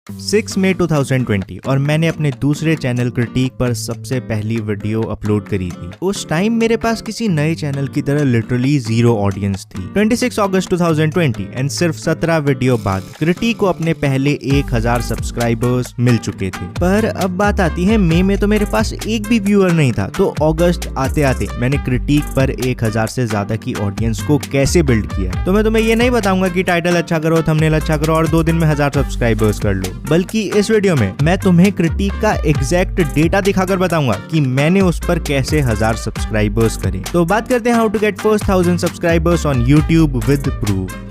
6 मई 2020 और मैंने अपने दूसरे चैनल क्रिटिक पर सबसे पहली वीडियो अपलोड करी थी। उस टाइम मेरे पास किसी नए चैनल की तरह लिटरली जीरो ऑडियंस थी। 26 अगस्त 2020 एंड सिर्फ 17 वीडियो बाद क्रिटिक को अपने पहले 1000 सब्सक्राइबर्स मिल चुके थे। पर अब बात आती है मई में तो मेरे पास एक भी व्यूअर नहीं था, तो अगस्त आते आते मैंने क्रिटिक पर 1000 से ज्यादा की ऑडियंस को कैसे बिल्ड किया। तो मैं तुम्हें ये नहीं बताऊंगा कि टाइटल अच्छा करो, थंबनेल अच्छा करो और 2 दिन में 1000 सब्सक्राइबर्स कर लो, बल्कि इस वीडियो में मैं तुम्हें क्रिटिक का एग्जैक्ट डेटा दिखाकर बताऊंगा कि मैंने उस पर कैसे 1000 सब्सक्राइबर्स करे। तो बात करते हैं how to get first 1000 subscribers on YouTube with proof.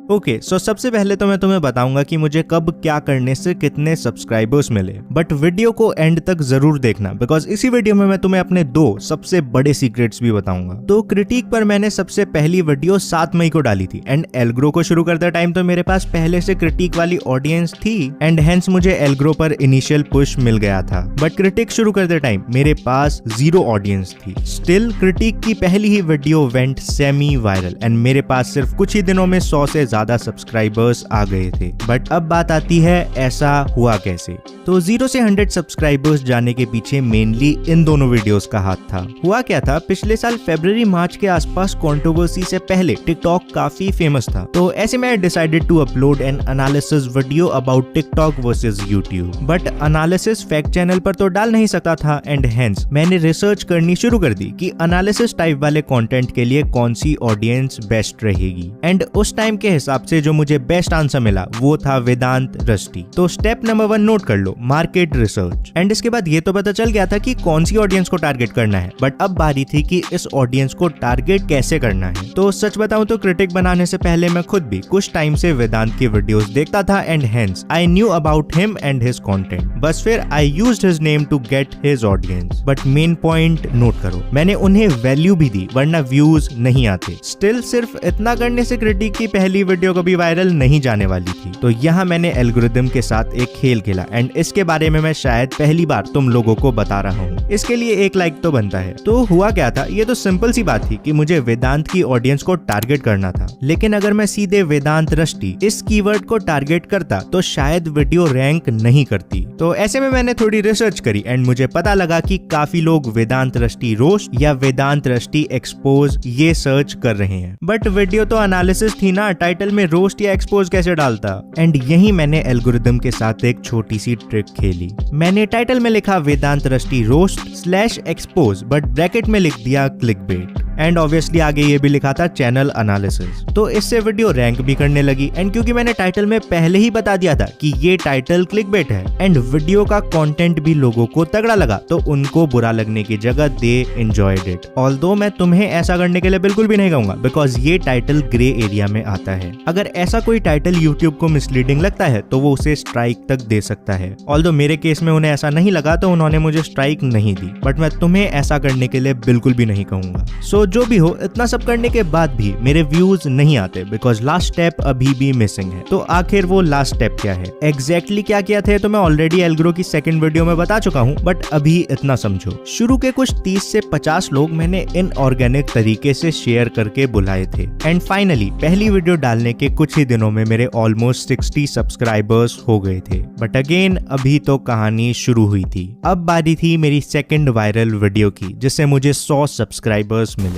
Okay, so सबसे पहले तो मैं तुम्हें बताऊंगा कि मुझे कब क्या करने से कितने सब्सक्राइबर्स मिले, बट वीडियो को एंड तक जरूर देखना बिकॉज इसी वीडियो में मैं तुम्हें अपने 2 सबसे बड़े सीक्रेट्स भी बताऊंगा। तो क्रिटिक पर मैंने सबसे पहली वीडियो 7 मई को डाली थी एंड एल्ग्रो को शुरू करते टाइम तो मेरे पास पहले से क्रिटिक वाली ऑडियंस थी एंड हेंस मुझे एल्ग्रो पर इनिशियल पुश मिल गया था, बट क्रिटिक शुरू करते टाइम मेरे पास जीरो ऑडियंस थी। स्टिल क्रिटिक की पहली ही video went semi viral and मेरे पास सिर्फ कुछ ही दिनों में 100 से ज्यादा सब्सक्राइबर्स आ गए थे। बट अब बात आती है ऐसा हुआ कैसे। तो 0 से 100 सब्सक्राइबर्स जाने के पीछे मेनली इन दोनों वीडियोस का हाथ था। हुआ क्या था, पिछले साल फरवरी मार्च के आसपास कंट्रोवर्सी से पहले टिकटॉक काफी फेमस था, तो ऐसे में decided to upload an analysis video about TikTok versus YouTube. But analysis fact channel पर तो डाल नहीं सकता था एंड हेंस मैंने रिसर्च करनी शुरू कर दी कि एनालिसिस टाइप वाले कंटेंट के लिए कौन सी ऑडियंस बेस्ट रहेगी। एंड उस टाइम के हिसाब से जो मुझे बेस्ट आंसर मिला वो था वेदांत रस्टी। तो स्टेप नंबर 1 नोट कर लो, मार्केट रिसर्च। एंड इसके बाद ये तो पता चल गया था कि कौन सी ऑडियंस को टारगेट करना है, बट अब बारी थी कि इस ऑडियंस को टारगेट कैसे करना है। तो सच बताऊं तो क्रिटिक बनाने से पहले मैं खुद भी कुछ टाइम से वेदांत की वीडियोस देखता था and hence I knew about him and his content. बस फिर I used his name to get his audience. But main point note करो, मैंने उन्हें वैल्यू भी दी वरना व्यूज नहीं आते। स्टिल सिर्फ इतना करने से क्रिटिक की पहली वीडियो कभी वायरल नहीं जाने वाली थी। तो यहाँ मैंने एल्गोरिदम के साथ एक खेल खेला एंड इसके बारे में मैं शायद पहली बार तुम लोगों को बता रहा हूँ। इसके लिए एक लाइक तो बनता है। तो हुआ क्या था, ये तो सिंपल सी बात थी कि मुझे वेदांत की ऑडियंस को टारगेट करना था, लेकिन अगर मैं सीधे वेदांत रस्टी इस कीवर्ड को टारगेट करता तो शायद वीडियो रैंक नहीं करती। तो ऐसे में मैंने थोड़ी रिसर्च करी एंड मुझे पता लगा कि काफी लोग वेदांत रस्टी रोस्ट या वेदांत रस्टी एक्सपोज ये सर्च कर रहे हैं। बट वीडियो तो एनालिसिस थी ना, टाइटल में रोस्ट या एक्सपोज कैसे डालता। एंड यही मैंने एल्गोरिदम के साथ एक छोटी सी ट्रिक खेली। मैंने टाइटल में लिखा Vedant rusty roast / expose but bracket में लिख दिया क्लिकबेट एंड ऑब्वियसली आगे ये भी लिखा था चैनल एनालिसिस। तो इससे वीडियो रैंक भी करने लगी एंड क्योंकि मैंने टाइटल में पहले ही बता दिया था कि ये टाइटल क्लिकबेट है एंड वीडियो का कंटेंट भी लोगों को तगड़ा लगा, तो उनको बुरा लगने की जगह दे एंजॉयड इट। ऑल्दो मैं तुम्हें ऐसा करने के लिए बिल्कुल भी नहीं कहूंगा बिकॉज ये टाइटल ग्रे एरिया में आता है। अगर ऐसा कोई टाइटल यूट्यूब को मिसलीडिंग लगता है तो वो उसे स्ट्राइक तक दे सकता है। ऑल्दो मेरे केस में उन्हें ऐसा नहीं लगा तो उन्होंने मुझे स्ट्राइक नहीं दी, बट मैं तुम्हें ऐसा करने के लिए बिल्कुल भी नहीं कहूंगा। सो जो भी हो, इतना सब करने के बाद भी मेरे व्यूज नहीं आते बिकॉज लास्ट स्टेप अभी भी मिसिंग है। तो आखिर वो लास्ट स्टेप क्या है, एग्जैक्टली क्या किया था तो मैं ऑलरेडी एल्ग्रो की सेकंड वीडियो में बता चुका हूँ, बट अभी इतना समझो। शुरू के कुछ 30 से 50 लोग मैंने इनऑर्गेनिक तरीके से शेयर करके बुलाए थे एंड फाइनली पहली वीडियो डालने के कुछ ही दिनों में मेरे ऑलमोस्ट 60 सब्सक्राइबर्स हो गए थे। बट अगेन अभी तो कहानी शुरू हुई थी। अब बारी थी मेरी सेकंड वायरल वीडियो की जिससे मुझे 100 सब्सक्राइबर्स मिले।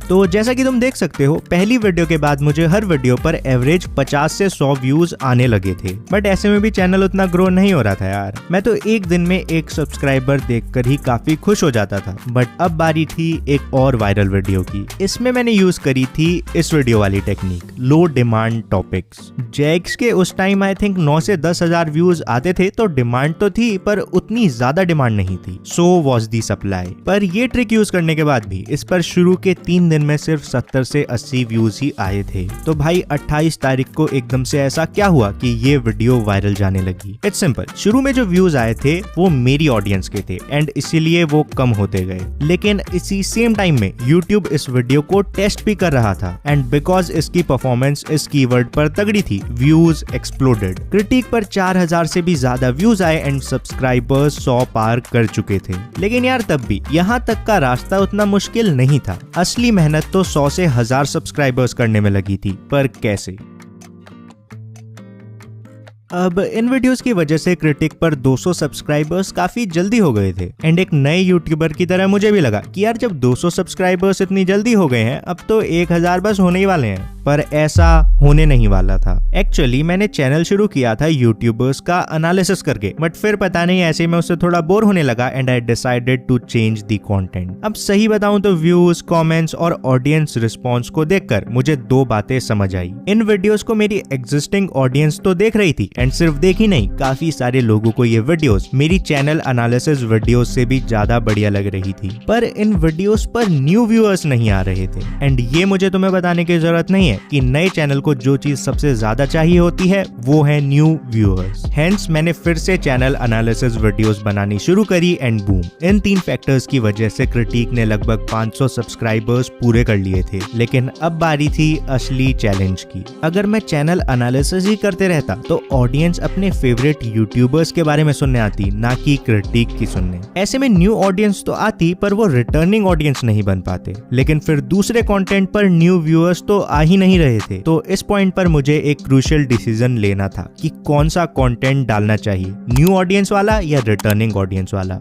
तो जैसा कि तुम देख सकते हो, पहली वीडियो के बाद मुझे हर वीडियो पर एवरेज 50 से 100 व्यूज आने लगे थे, बट ऐसे में भी चैनल उतना ग्रो नहीं हो रहा था यार। मैं तो एक दिन में 1 सब्सक्राइबर देखकर ही काफी खुश हो जाता था। बट अब बारी थी एक और वायरल वीडियो की। इसमें मैंने यूज करी थी इस वीडियो वाली टेक्निक, लो डिमांड टॉपिक्स। जैक्स के उस टाइम आई थिंक 9 से 10 हजार व्यूज आते थे, तो डिमांड तो थी पर उतनी ज्यादा डिमांड नहीं थी। So was the supply. पर ये ट्रिक यूज करने के बाद भी इस पर शुरू के 3 दिन में सिर्फ 70 से 80 व्यूज ही आए थे। तो भाई 28 तारीख को एकदम से ऐसा क्या हुआ कि ये वीडियो वायरल जाने लगी। इट्स सिंपल, शुरू में जो व्यूज आए थे वो मेरी ऑडियंस के थे एंड इसीलिए वो कम होते गए, लेकिन इसी सेम टाइम में यूट्यूब इस वीडियो को टेस्ट भी कर रहा था एंड बिकॉज इसकी परफॉर्मेंस इस कीवर्ड पर तगड़ी थी, व्यूज एक्सप्लोडेड। क्रिटिक पर 4000 से भी ज्यादा व्यूज आए एंड सब्सक्राइबर्स 100 पार कर चुके थे। लेकिन यार तब भी यहाँ तक का रास्ता उतना मुश्किल नहीं था। असली मेहनत तो 100 से 1000 सब्सक्राइबर्स करने में लगी थी, पर कैसे? अब इन वीडियोस की वजह से क्रिटिक पर 200 सब्सक्राइबर्स काफी जल्दी हो गए थे एंड एक नए यूट्यूबर की तरह मुझे भी लगा कि यार जब 200 सब्सक्राइबर्स इतनी जल्दी हो गए हैं अब तो 1000 बस होने ही वाले हैं, पर ऐसा होने नहीं वाला था। एक्चुअली मैंने चैनल शुरू किया था यूट्यूबर्स का एनालिसिस करके, बट फिर पता नहीं ऐसे में उससे थोड़ा बोर होने लगा and I decided to change the content. अब सही बताऊं तो व्यूज, कमेंट्स और ऑडियंस रिस्पांस को देखकर मुझे दो बातें समझ आई। इन वीडियोस को मेरी एग्जिस्टिंग ऑडियंस तो देख रही थी एंड सिर्फ देखी नहीं, काफी सारे लोगों को ये वीडियोस मेरी चैनल एनालिसिस वीडियोस से भी ज्यादा बढ़िया लग रही थी, पर इन वीडियोस पर न्यू व्यूअर्स नहीं आ रहे थे। एंड ये मुझे तुम्हें बताने की जरूरत नहीं है कि नए चैनल को जो चीज सबसे ज्यादा चाहिए होती है वो है न्यू व्यूअर्स। हेंस मैंने फिर से चैनल एनालिसिस वीडियोस बनानी शुरू करी एंड बूम, इन 3 फैक्टर्स की वजह से क्रिटिक ने लगभग 500 सब्सक्राइबर्स पूरे कर लिए थे। लेकिन अब बारी थी असली चैलेंज की। अगर मैं चैनल एनालिसिस ही करते रहता तो ऑडियंस अपने फेवरेट यूट्यूबर्स के बारे में सुनने आती, ना कि क्रिटिक की सुनने। ऐसे में न्यू ऑडियंस तो आती पर वो रिटर्निंग ऑडियंस नहीं बन पाते। लेकिन फिर दूसरे कंटेंट पर न्यू व्यूअर्स तो आ ही नहीं रहे थे। तो इस पॉइंट पर मुझे एक क्रूशियल डिसीजन लेना था कि कौन सा कंटेंट डालना चाहिए, न्यू ऑडियंस वाला या रिटर्निंग ऑडियंस वाला।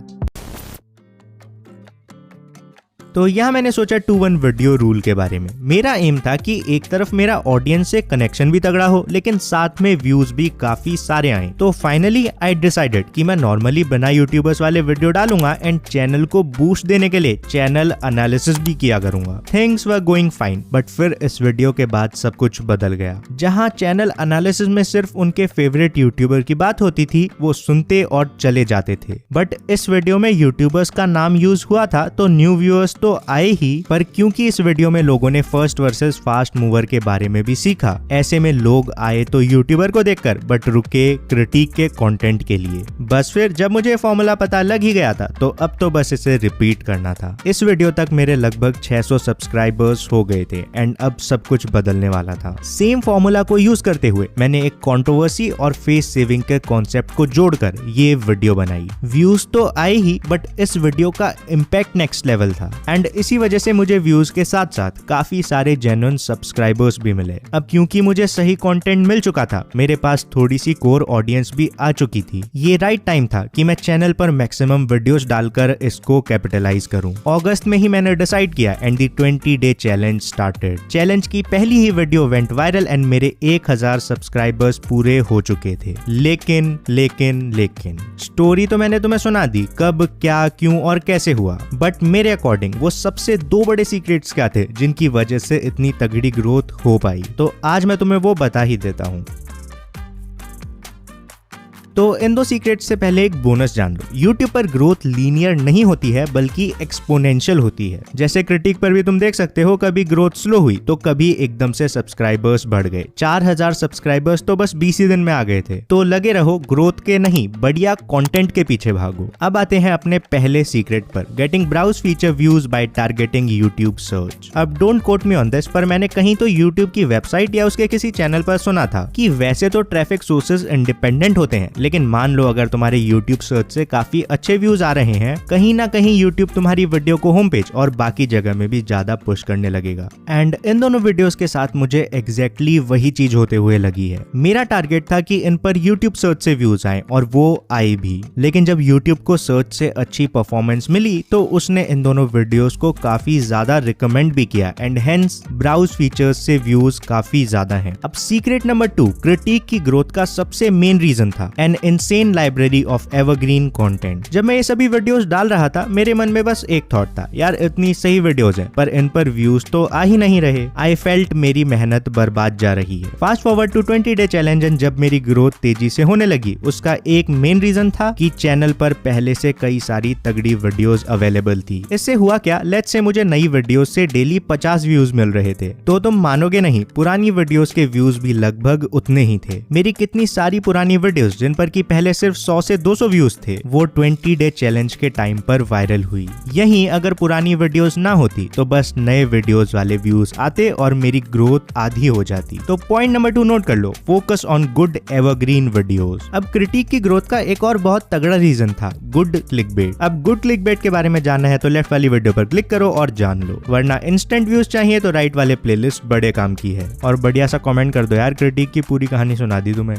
तो यहाँ मैंने सोचा 2-1 वीडियो रूल के बारे में। मेरा एम था कि एक तरफ मेरा ऑडियंस से कनेक्शन भी तगड़ा हो लेकिन साथ में व्यूज भी काफी सारे आए। तो फाइनली आई डिसाइडेड कि मैं नॉर्मली बिना यूट्यूबर्स वाले वीडियो डालूंगा एंड चैनल को बूस्ट देने के लिए चैनल एनालिसिस भी किया करूंगा। Things were going fine, but फिर इस वीडियो के बाद सब कुछ बदल गया। जहाँ चैनल एनालिसिस में सिर्फ उनके फेवरेट यूट्यूबर की बात होती थी, वो सुनते और चले जाते थे। बट इस वीडियो में यूट्यूबर्स का नाम यूज हुआ था तो न्यू व्यूअर्स तो आए ही, पर क्योंकि इस वीडियो में लोगों ने फर्स्ट वर्सेस फास्ट मूवर के बारे में भी सीखा, ऐसे में लोग आए तो यूट्यूबर को देखकर बट रुके क्रिटिक के कंटेंट के लिए। बस फिर जब मुझे फॉर्मूला पता लग ही गया था तो अब तो बस इसे रिपीट करना था। इस वीडियो तक मेरे लगभग 600 सब्सक्राइबर्स हो गए थे एंड अब सब कुछ बदलने वाला था। सेम फॉर्मूला को यूज करते हुए मैंने एक कंट्रोवर्सी और फेस सेविंग के कॉन्सेप्ट को जोड़कर ये वीडियो बनाई। व्यूज तो आए ही, बट इस वीडियो का इम्पैक्ट नेक्स्ट लेवल था एंड इसी वजह से मुझे व्यूज के साथ साथ काफी सारे जेन्युइन सब्सक्राइबर्स भी मिले। अब क्योंकि मुझे सही कंटेंट मिल चुका था, मेरे पास थोड़ी सी कोर ऑडियंस भी आ चुकी थी। ये राइट टाइम था कि मैं चैनल पर मैक्सिमम वीडियोस डालकर इसको कैपिटलाइज करूं। अगस्त में ही मैंने डिसाइड किया and the 20 day challenge started. Challenge की पहली ही वीडियो वेंट वायरल एंड मेरे 1000 सब्सक्राइबर्स पूरे हो चुके थे। लेकिन स्टोरी तो मैंने तुम्हें सुना दी, कब, क्या, क्यों और कैसे हुआ, बट मेरे अकॉर्डिंग वो सबसे 2 बड़े सीक्रेट्स क्या थे जिनकी वजह से इतनी तगड़ी ग्रोथ हो पाई। तो आज मैं तुम्हें वो बता ही देता हूँ। तो इन 2 सीक्रेट से पहले एक बोनस जान लो। YouTube पर ग्रोथ लीनियर नहीं होती है बल्कि एक्सपोनेंशियल होती है। जैसे क्रिटिक पर भी तुम देख सकते हो, कभी ग्रोथ स्लो हुई तो कभी एकदम से सब्सक्राइबर्स बढ़ गए। 4000 सब्सक्राइबर्स तो बस 20 ही दिन में आ गए थे। तो लगे रहो ग्रोथ के नहीं, बढ़िया कंटेंट के पीछे भागो। अब आते हैं अपने पहले सीक्रेट पर, getting browse feature views by targeting YouTube search. अब don't quote me on this, पर मैंने कहीं तो YouTube की वेबसाइट या उसके किसी चैनल पर सुना था कि वैसे तो ट्रैफिक सोर्सेज इंडिपेंडेंट होते हैं, लेकिन मान लो अगर तुम्हारे YouTube सर्च से काफी अच्छे व्यूज आ रहे हैं, कहीं ना कहीं YouTube तुम्हारी वीडियो को होम पेज और बाकी जगह में भी ज्यादा पुश करने लगेगा। एंड इन दोनों वीडियोस के साथ मुझे एग्जैक्टली वही चीज होते हुए लगी है। मेरा टारगेट था कि इन पर YouTube सर्च से व्यूज आए और वो आए भी, लेकिन जब YouTube को सर्च से अच्छी परफॉर्मेंस मिली तो उसने इन दोनों वीडियोस को काफी ज्यादा रिकमेंड भी किया एंड हेंस ब्राउज फीचर्स से व्यूज काफी ज्यादा हैं। अब सीक्रेट नंबर 2, क्रिटिक की ग्रोथ का सबसे मेन रीजन था N insane library of evergreen content. जब मैं ये सभी वीडियोस डाल रहा था, मेरे मन में बस एक थॉट था, यार इतनी सही वीडियोस हैं पर इन पर व्यूज तो आ ही नहीं रहे। आई फेल्ट मेरी मेहनत बर्बाद जा रही है। Fast forward to 20 day challenge, जब मेरी ग्रोथ तेजी से होने लगी, उसका एक मेन रीजन था कि चैनल पर पहले से कई सारी तगड़ी वीडियोस अवेलेबल थी। इससे हुआ क्या, लेट्स से मुझे नई वीडियोस से डेली 50 व्यूज मिल रहे थे, तो तुम मानोगे नहीं, पुरानी वीडियोस के व्यूज भी लगभग उतने ही थे। मेरी कितनी सारी पुरानी वीडियोस जिन पर कि पहले सिर्फ 100 से 200 व्यूज थे, वो 20 डे चैलेंज के टाइम पर वायरल हुई। यहीं अगर पुरानी वीडियोस ना होती तो बस नए वीडियोस वाले व्यूज आते और मेरी ग्रोथ आधी हो जाती। तो पॉइंट नंबर 2 नोट कर लो, focus on good evergreen videos. अब क्रिटिक की ग्रोथ का एक और बहुत तगड़ा रीजन था, गुड क्लिकबेट। अब गुड क्लिकबेट के बारे में जानना है तो लेफ्ट वाली वीडियो पर क्लिक करो और जान लो, वरना इंस्टेंट व्यूज चाहिए तो राइट वाले प्लेलिस्ट बड़े काम की है। और बढ़िया सा कमेंट कर दो यार, क्रिटिक की पूरी कहानी सुना दी तुम्हें।